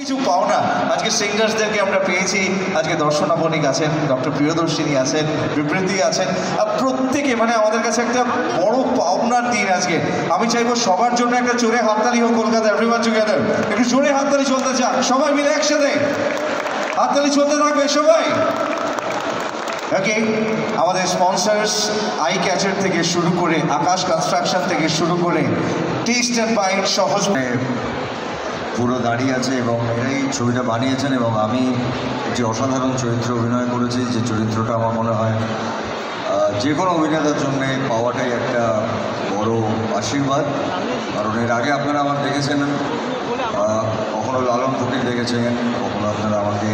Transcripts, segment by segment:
কিছু পাওনা আজকে সিঙ্গার্সদেরকে আমরা পেয়েছি। আজকে দর্শনা বণিক আছেন, ডক্টর প্রিয়দর্শিনী আছেন, বিবৃতি আছেন, প্রত্যেকে মানে আমাদের কাছে একটা বড় পাওনার দিন আজকে। আমি চাইবো সবার জন্য একটা জোরে হাততালি হোক কলকাতা, এভরিওয়ান টুগেদার একটু জোরে হাততালি চলতে চান সবাই মিলে একসাথে, হাততালি চলতে থাকবে সবাই। ওকে, আমাদের স্পন্সার্স আই ক্যাচার থেকে শুরু করে আকাশ কনস্ট্রাকশন থেকে শুরু করে টেস্ট অ্যান্ড বাইট সহজ পুরো দাঁড়িয়ে আছে এবং এরাই ছবিটা বানিয়েছেন এবং আমি একটি অসাধারণ চরিত্রে অভিনয় করেছি, যে চরিত্রটা আমার মনে হয় যে কোনো অভিনেতার জন্য পাওয়াটাই একটা বড় আশীর্বাদ। কারণ এর আগে আপনারা আমার দেখেছেন, কখনো লালন ফকির দেখেছেন, কখনো আপনারা আমাকে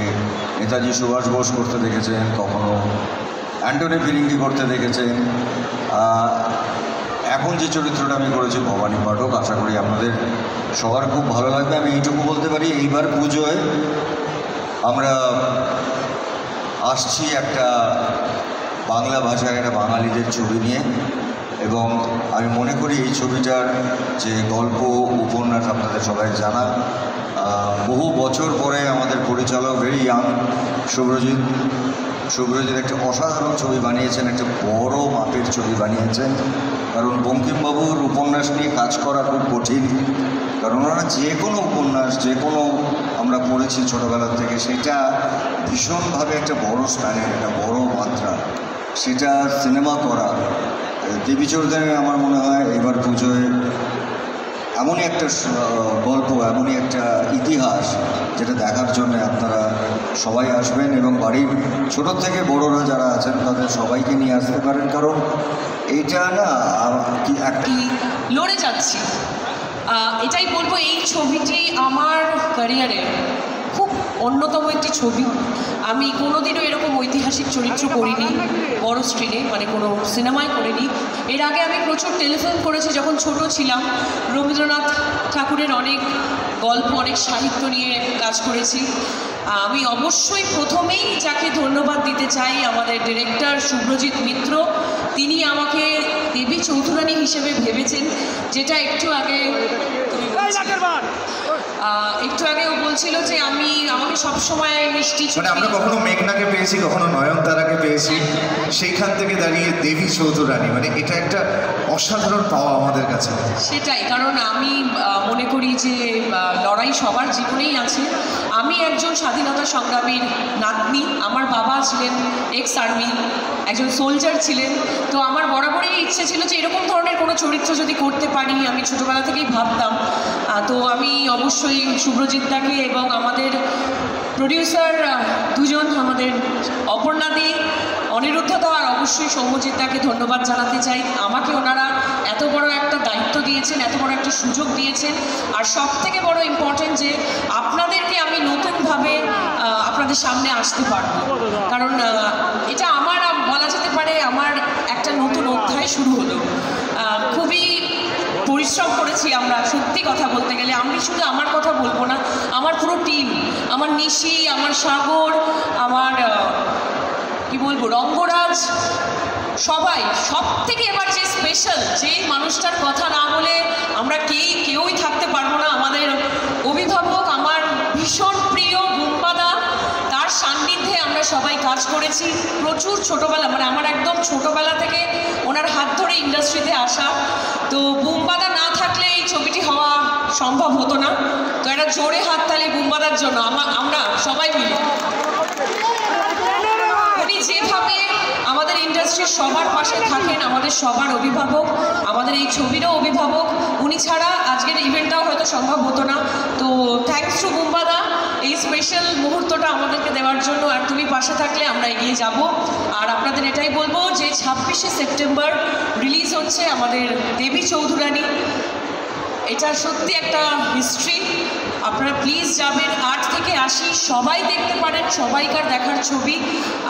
নেতাজি সুভাষ বোস করতে দেখেছেন, কখনো অ্যান্টনি ফিরিঙ্গি করতে দেখেছেন। এখন যে চরিত্রটা আমি করেছি ভবানী পাঠক, আশা করি আপনাদের সবার খুব ভালো লাগবে। আমি এইটুকু বলতে পারি, এইবার পুজোয় আমরা আসছি একটা বাংলা ভাষায় একটা বাঙালিদের ছবি নিয়ে, এবং আমি মনে করি এই ছবিটার যে গল্প উপন্যাস আপনাদের সবাই জানা, বহু বছর পরে আমাদের পরিচালক ভেরি ইয়াং শুভ্রজিৎ একটা অসাধারণ ছবি বানিয়েছেন, একটা বড় মাপের ছবি বানিয়েছেন। কারণ বঙ্কিমবাবুর উপন্যাস নিয়ে কাজ করা খুব কঠিন, কারণ ওনারা যে কোনো উপন্যাস যে কোনো আমরা পড়েছি ছোটোবেলার থেকে, সেটা ভীষণভাবে একটা বড় স্প্যানের, একটা বড় মাত্রা, সেটা সিনেমা করা। দেবীচৌধুরী আমার মনে হয় এবার পুজোয় এমনই একটা গল্প, এমনই একটা ইতিহাস যেটা দেখার জন্য আপনারা সবাই আসবেন, এবং বাড়ির ছোটোর থেকে বড়রা যারা আছেন তাদের সবাইকে নিয়ে আসতে পারেন। কারণ এটা না কি একটি লড়ে যাচ্ছি, এটাই বলবো এই ছবিটি আমার ক্যারিয়ারের খুব অন্যতম একটি ছবি। আমি কোনোদিনও এরকম ঐতিহাসিক চরিত্র করিনি বড় স্ক্রিনে, মানে কোনো সিনেমায় করিনি। এর আগে আমি প্রচুর টেলিফিল্ম করেছি যখন ছোট ছিলাম, রবীন্দ্রনাথ ঠাকুরের অনেক গল্প, অনেক সাহিত্য নিয়ে কাজ করেছি। আমি অবশ্যই প্রথমেই যাকে ধন্যবাদ দিতে চাই আমাদের ডিরেক্টর শুভ্রজিৎ মিত্র। তিনি আমাকে দেবী চৌধুরানী হিসেবে ভেবেছেন, যেটা একটু আগে ও বলছিল যে আমাকে সবসময় মিষ্টি, মানে আমরা কখনো মেঘনাকে পেয়েছি, কখনো নয়নতারাকে পেয়েছি, সেইখান থেকে দাঁড়িয়ে দেবী চৌধুরানী, মানে এটা একটা অসাধারণ পাওয়া আমাদের কাছে। সেটাই, কারণ আমি মনে করি যে লড়াই সবার জীবনেই আছে। আমি একজন স্বাধীনতা সংগ্রামীর নাতনি, আমার বাবা ছিলেন এক্স আর্মি, একজন সোলজার ছিলেন। তো আমার বরাবরই ইচ্ছে ছিল যে এরকম ধরনের কোনো চরিত্র যদি করতে পারি, আমি ছোটোবেলা থেকেই ভাবতাম। তো আমি অবশ্যই শুভ্রজিৎদাকে এবং আমাদের প্রডিউসার দুজন, আমাদের অপর্ণাদি, অনিরুদ্ধদা আর অবশ্যই সৌম্যজিৎদাকে ধন্যবাদ জানাতে চাই। আমাকে ওনারা এত বড় একটা দায়িত্ব দিয়েছেন, এত বড় একটা সুযোগ দিয়েছেন। আর সব থেকে বড় ইম্পর্টেন্ট যে আপনাদেরকে আমি নতুনভাবে আপনাদের সামনে আসতে পারবো, কারণ এটা আমার বলা যেতে পারে আমার একটা নতুন অধ্যায় শুরু হলো। খুবই পরিশ্রম করেছি আমরা, সত্যি কথা বলতে গেলে। আমি শুধু আমার কথা বলবো না, আমার পুরো টিম, আমার নিশি, আমার সাগর, আমার কি বলবো রঙ্গরাজ, সবাই। সব থেকে এবার যে স্পেশাল, যে মানুষটার কথা না বলে আমরা কেউই থাকতে পারবো না, আমাদের অভিভাবক, আমার ভীষণ প্রিয় বুম্বাদা, তার সান্নিধ্যে আমরা সবাই কাজ করেছি প্রচুর ছোটোবেলা, মানে আমার একদম ছোটোবেলা থেকে ওনার হাত ধরে ইন্ডাস্ট্রিতে আসা। তো বুম্বাদা না থাকলে এই ছবিটি হওয়া সম্ভব হতো না। তো একটা জোরে হাততালি বুম্বাদার জন্য আমরা সবাই মিলে। উনি যেভাবে আমাদের ইন্ডাস্ট্রির সবার পাশে থাকেন, আমাদের সবার অভিভাবক, আমাদের এই ছবিরও অভিভাবক, উনি ছাড়া আজকের ইভেন্টটাও হয়তো সম্ভব হতো না। তো থ্যাঙ্কস টু বুম্বাদা এই স্পেশাল মুহূর্তটা আমাদেরকে দেওয়ার জন্য। আর তুমি পাশে থাকলে আমরা এগিয়ে যাব। আর আপনাদের এটাই বলবো যে 26শে সেপ্টেম্বর রিলিজ হচ্ছে আমাদের দেবী চৌধুরানী। এটা সত্যি একটা হিস্ট্রি। আপনারা প্লিজ যাবেন, 8 থেকে 80 সবাই দেখতে পারেন, সবাইকার দেখার ছবি।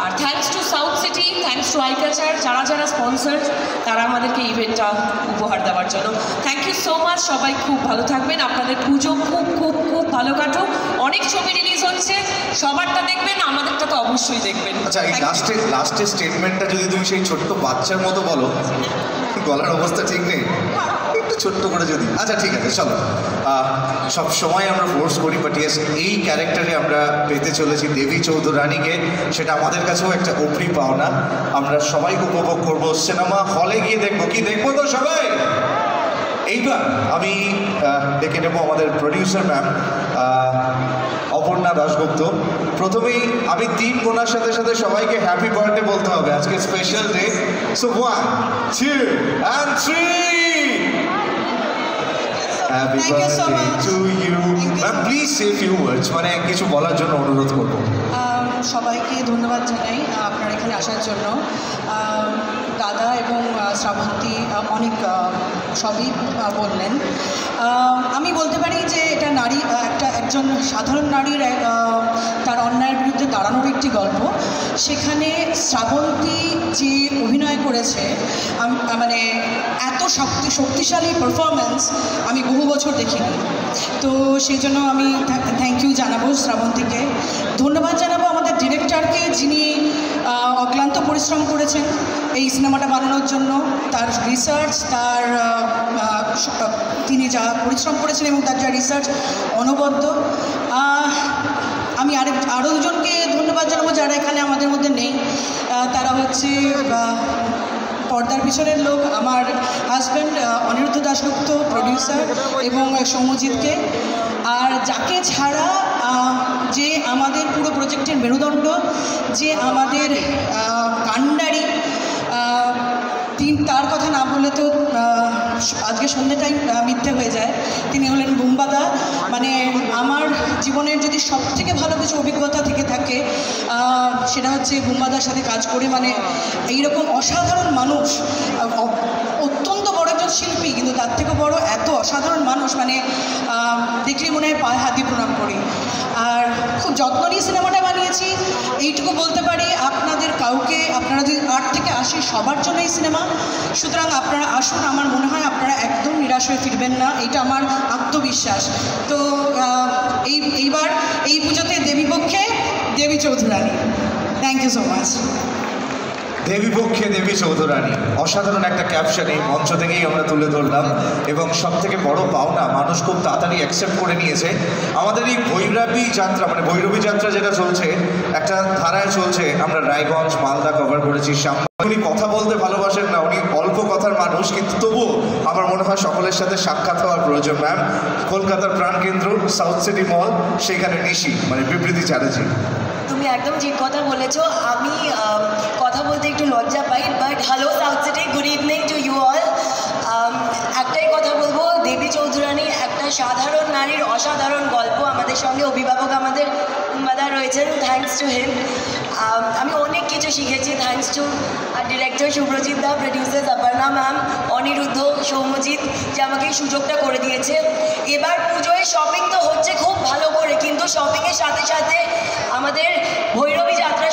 আর thanks to South City, thanks to I culture, যারা স্পন্সার, তারা আমাদেরকে ইভেন্টটা উপহার দেওয়ার জন্য। Thank you so much. সবাই খুব ভালো থাকবেন, আপনাদের পুজো খুব খুব খুব ভালো কাটুক। অনেক ছবি রিলিজ হচ্ছে, সবারটা দেখবেন, আমাদেরটা তো অবশ্যই দেখবেন। আচ্ছা, এই লাস্টের স্টেটমেন্টটা যদি তুমি সেই ছোট্ট বাচ্চার মতো বলো, গলার অবস্থা ঠিক নেই, একটু একটু ছোট্ট করে যদি, আচ্ছা ঠিক আছে চলো। সব সময় আমরা ফোর্স করি, বাট ইয়েস এই ক্যারেক্টারে আমরা পেতে চলেছি দেবী চৌধুরানীকে, সেটা আমাদের কাছেও একটা উপরি পাওনা। আমরা সবাই উপভোগ করব, সিনেমা হলে গিয়ে দেখবো। কি দেখবো তো সবাই? এইবার আমি ডেকে নেব আমাদের প্রডিউসার ম্যাম অপর্ণা দাশগুপ্ত। প্রথমেই আমি 3 গোনার সাথে সাথে সবাইকে হ্যাপি বার্থডে বলতে হবে, আজকে special day. So 1 2 and 3 happy birthday to you. Ma'am please say few words, মানে কিছু বলার জন্য অনুরোধ করবো। সবাইকে ধন্যবাদ জানাই আপনার এখানে আসার জন্য। দাদা এবং শ্রাবন্তী অনেক সবই বললেন। আমি বলতে পারি যে এটা নারী একজন সাধারণ নারীর তার অন্যায়ের বিরুদ্ধে দাঁড়ানোর একটি গল্প। সেখানে শ্রাবন্তী যে অভিনয় করেছে, মানে এত শক্তিশালী পারফরমেন্স আমি বহু বছর দেখিনি। তো সেই জন্য আমি থ্যাংক ইউ জানাবো শ্রাবন্তীকে। ধন্যবাদ জানাবো আমাদের ডিরেক্টরকে, যিনি অক্লান্ত পরিশ্রম করেছেন এই সিনেমাটা বানানোর জন্য। তার রিসার্চ, তিনি যা পরিশ্রম করেছেন এবং তার যা রিসার্চ অনবদ্য। আমি আরও দুজনকে ধন্যবাদ জানাবো যারা এখানে আমাদের মধ্যে নেই। তারা হচ্ছে পর্দার পিছনের লোক, আমার হাজব্যান্ড অনিরুদ্ধ দাশগুপ্ত প্রডিউসার, এবং সৌম্যজিৎকে। আর যাকে ছাড়া যে আমাদের পুরো প্রজেক্টের মেরুদণ্ড, যে আমাদের কাণ্ডারি, তার কথা না বললে তো আজকে সন্ধ্যেটাই মিথ্যে হয়ে যায়। তিনি হলেন বুম্বাদা। মানে আমার জীবনের যদি সবথেকে ভালো কিছু অভিজ্ঞতা থেকে থাকে সেটা হচ্ছে বুম্বাদার সাথে কাজ করে। মানে এইরকম অসাধারণ মানুষ, অত্যন্ত বড় একজন শিল্পী, কিন্তু তার থেকে বড় এত অসাধারণ মানুষ, মানে দেখলে মনে হয় পায়ে হাতি প্রণাম করি। আর খুব যত্ন নিয়ে সিনেমাটা বানিয়েছি, এইটুকু বলতে পারি। আপনাদের কাউকে, আপনারা যদি 8 থেকে 80 সবার জন্য এই সিনেমা, সুতরাং আপনারা আসুন। আমার মনে হয় আপনারা একদম নিরাশ হয়ে ফিরবেন না, এটা আমার আত্মবিশ্বাস। তো এইবার এই পুজোতে দেবীপক্ষে Devi Chaudhurani. Thank you so much. দেবীপক্ষে দেবী চৌধুরানী, অসাধারণ একটা ক্যাপশন এই মঞ্চ থেকেই আমরা তুলে ধরলাম। এবং সব থেকে বড় পাওনা, মানুষ খুব তাড়াতাড়ি অ্যাকসেপ্ট করে নিয়েছে। আমাদের এই ভৈরবী যাত্রা, মানে ভৈরবী যাত্রা যেটা চলছে, একটা ধারায় চলছে। আমরা রায়গঞ্জ, মালদা কভার করেছি। উনি কথা বলতে ভালোবাসেন না, উনি অল্প কথার মানুষ, কিন্তু তবুও আমার মনে হয় সকলের সাথে সাক্ষাৎ হওয়ার প্রয়োজন। ম্যাম, কলকাতার প্রাণকেন্দ্র সাউথ সিটি মল, সেখানে নিশি, মানে বিবৃতি চ্যাটার্জি। তুমি একদম ঠিক কথা বলেছো। আমি কথা বলতে একটু লজ্জা পাই, but hello South City, good evening to you all. একটাই কথা বলবো, দেবী চৌধুরানী একটা সাধারণ নারীর অসাধারণ গল্প। আমাদের সঙ্গে অভিভাবক আমাদের মাদা রয়েছেন, থ্যাঙ্কস টু হিম। আমি অনেক কিছু শিখেছি, thanks to director Subhrajit da, producer Aparna ma'am, Aniruddha, Soumyajit, যে আমাকে এই সুযোগটা করে দিয়েছে। এবার পুজোয় শপিং তো হচ্ছে খুব ভালো করে, কিন্তু শপিংয়ের সাথে সাথে আমাদের ভৈরবী যাত্রা